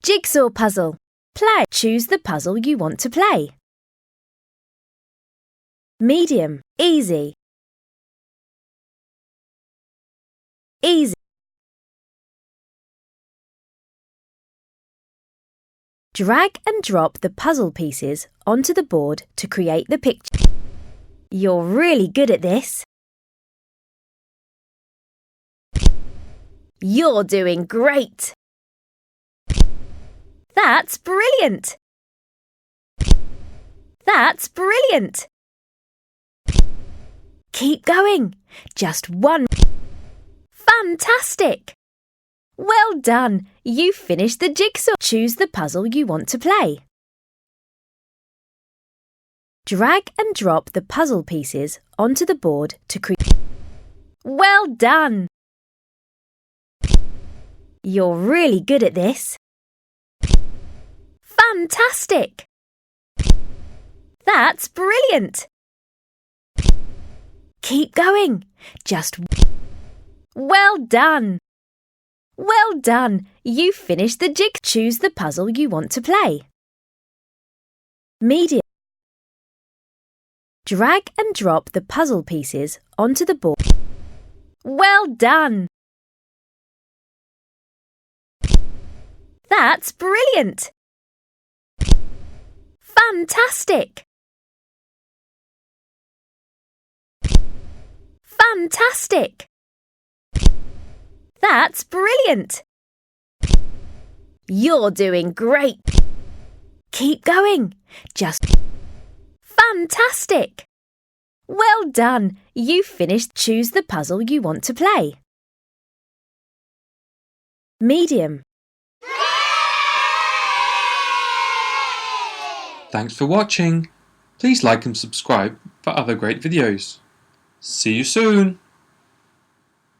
Jigsaw puzzle. Play. Choose the puzzle you want to play. Medium. Easy. Easy. Drag and drop the puzzle pieces onto the board to create the picture. You're really good at this. You're doing great. That's brilliant. That's brilliant. Keep going. Just one. Fantastic. Well done. You finished the jigsaw. Choose the puzzle you want to play. Drag and drop the puzzle pieces onto the board to create. Well done. You're really good at this. Fantastic. That's brilliant. Keep going. Just. Well done. Well done. You finished the jig. Choose the puzzle you want to play. Medium. Drag and drop the puzzle pieces onto the board. Well done. That's brilliant. Fantastic. Fantastic. That's brilliant. You're doing great. Keep going. Just. Fantastic. Well done. You finished. Choose the puzzle you want to play. Medium. Thanks for watching. Please like and subscribe for other great videos. See you soon.